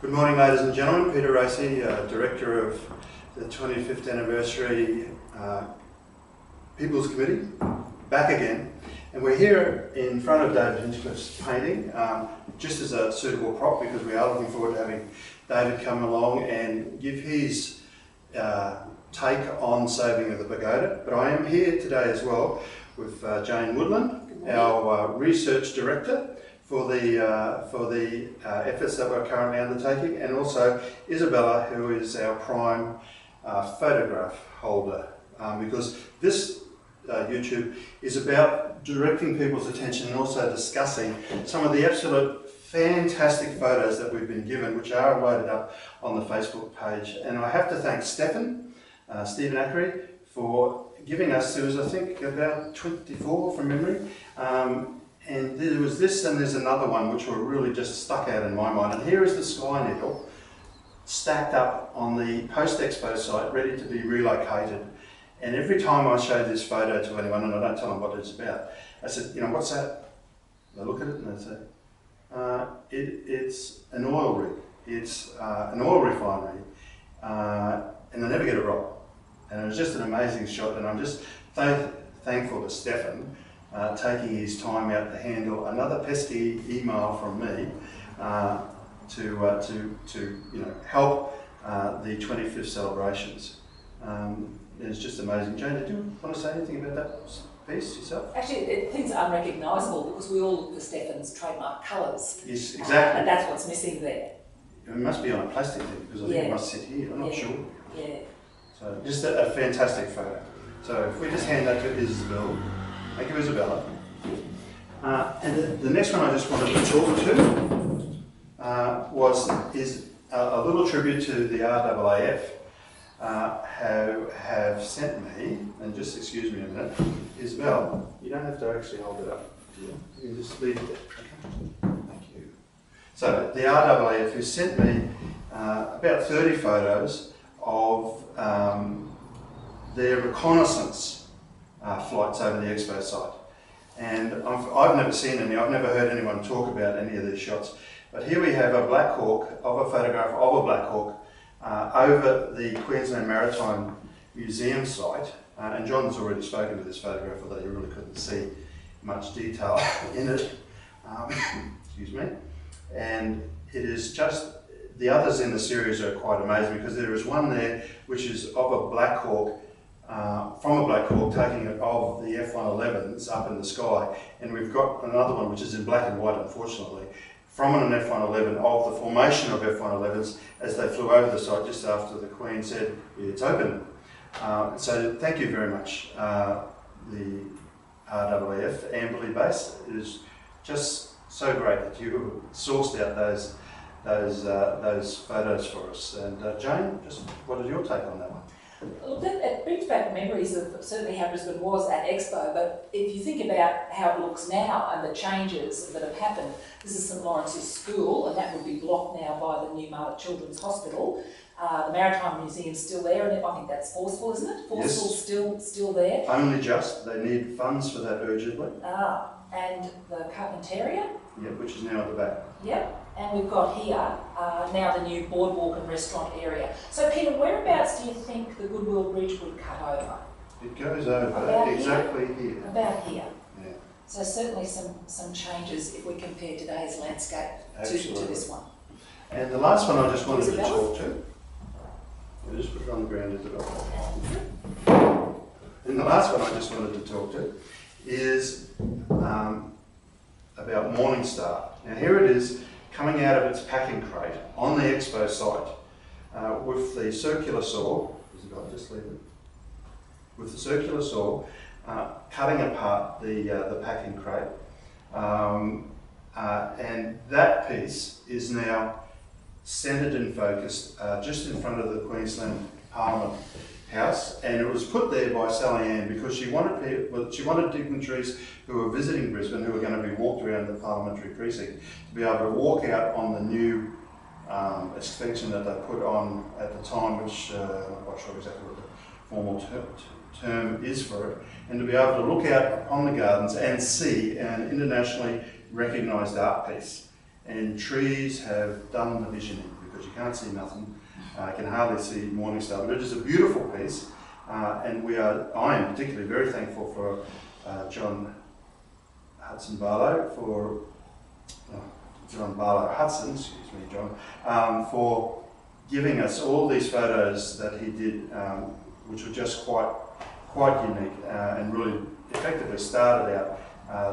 Good morning, ladies and gentlemen. Peter Racy, Director of the 25th Anniversary People's Committee, back again. And we're here in front of David Hinchcliffe's painting, just as a suitable prop, because we are looking forward to having David come along and give his take on Saving of the Pagoda. But I am here today as well with Jane Woodland, our Research Director for the efforts that we're currently undertaking, and also Isabella, who is our prime photograph holder, because this YouTube is about directing people's attention and also discussing some of the absolute fantastic photos that we've been given, which are loaded up on the Facebook page. And I have to thank Stefan, Stephen Ackery, for giving us, there was I think about 24 from memory, and there was this and there's another one which were really just stuck out in my mind. And here is the Sky Needle stacked up on the post-Expo site, ready to be relocated. And every time I show this photo to anyone, and I don't tell them what it's about, I said, you know, what's that? They look at it and they say, it's an oil rig, it's an oil refinery, and they never get it right. And it was just an amazing shot, and I'm just thankful to Stefan taking his time out to handle another pesky email from me to help the 25th celebrations. It's just amazing. Jane, did you want to say anything about that piece yourself? Actually, things are unrecognisable because we all look for Stefan's trademark colours. Yes, exactly. And that's what's missing there. It must be on a plastic thing because I think it must sit here. I'm not sure. Yeah. So just a fantastic photo. So if we just hand that to Isabel. Thank you, Isabella. And the next one I just wanted to talk to is a little tribute to the RAAF. Who have sent me, and just excuse me a minute, Isabel, you don't have to actually hold it up, do you? You can just leave it there. Okay. Thank you. So the RAAF who sent me about 30 photos of their reconnaissance flights over the Expo site. And I've never seen any, I've never heard anyone talk about any of these shots. But here we have a Black Hawk, a photograph of a Black Hawk over the Queensland Maritime Museum site, and John's already spoken to this photograph, although you really couldn't see much detail in it. Excuse me. And it is just, the others in the series are quite amazing, because there is one there which is of a Black Hawk, from a Black Hawk taking it of the F-111s up in the sky, and we've got another one which is in black and white, unfortunately, from an F-111 of the formation of F-111s as they flew over the site just after the Queen said, it's open. So thank you very much, the RAAF, Amberley based. It is just so great that you sourced out those photos for us. And Jane, just what is your take on that one? Look, it brings back memories of certainly how Brisbane was at Expo, but if you think about how it looks now and the changes that have happened, this is St Lawrence's School, and that would be blocked now by the New Market Children's Hospital. The Maritime Museum's still there, and I think that's Forceful, isn't it? Forceful's still there. Only just. They need funds for that urgently. And the Carpentaria. Yeah, which is now at the back. Yep. And we've got here now the new boardwalk and restaurant area. So Peter, whereabouts do you think the Goodwill Bridge would cut over? It goes over about exactly here. About here. Yeah. So certainly some changes if we compare today's landscape to this one. And the last one I just wanted to talk to. I'll just put it on the ground, Isabel. And the last one I just wanted to talk to is about Morningstar. Now here it is, coming out of its packing crate on the Expo site with the circular saw, Isabel, just leave it, with the circular saw cutting apart the packing crate, and that piece is now centred and focused just in front of the Queensland Parliament House, and it was put there by Sally Ann because she wanted dignitaries who were visiting Brisbane, who were going to be walked around the parliamentary precinct, to be able to walk out on the new extension that they put on at the time, which I'm not quite sure exactly what the formal term is for it, and to be able to look out upon the gardens and see an internationally recognised art piece. And trees have done the visioning. because you can't see nothing. You can hardly see Morning Star, but it is a beautiful piece. And I am particularly very thankful for Hudson Barlow, John Barlow Hudson, excuse me, John, for giving us all these photos that he did, which were just quite unique and really effectively started out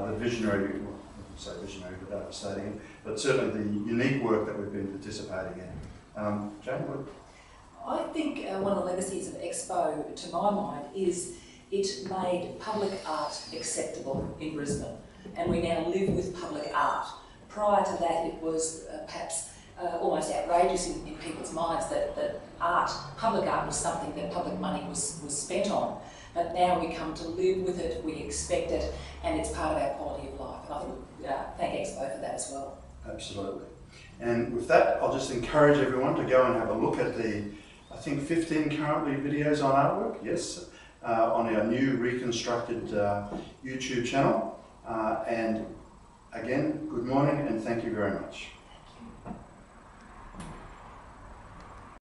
the visionary, I wouldn't say visionary without overstating it, but certainly the unique work that we've been participating in. Jane, what? I think one of the legacies of Expo, to my mind, is it made public art acceptable in Brisbane, and we now live with public art. Prior to that, it was perhaps almost outrageous in people's minds that public art was something that public money was spent on. But now we come to live with it, we expect it, and it's part of our quality of life. And I think thank Expo for that as well. Absolutely. And with that, I'll just encourage everyone to go and have a look at the, I think 15 currently videos on artwork, yes, on our new reconstructed YouTube channel. And again, good morning and thank you very much.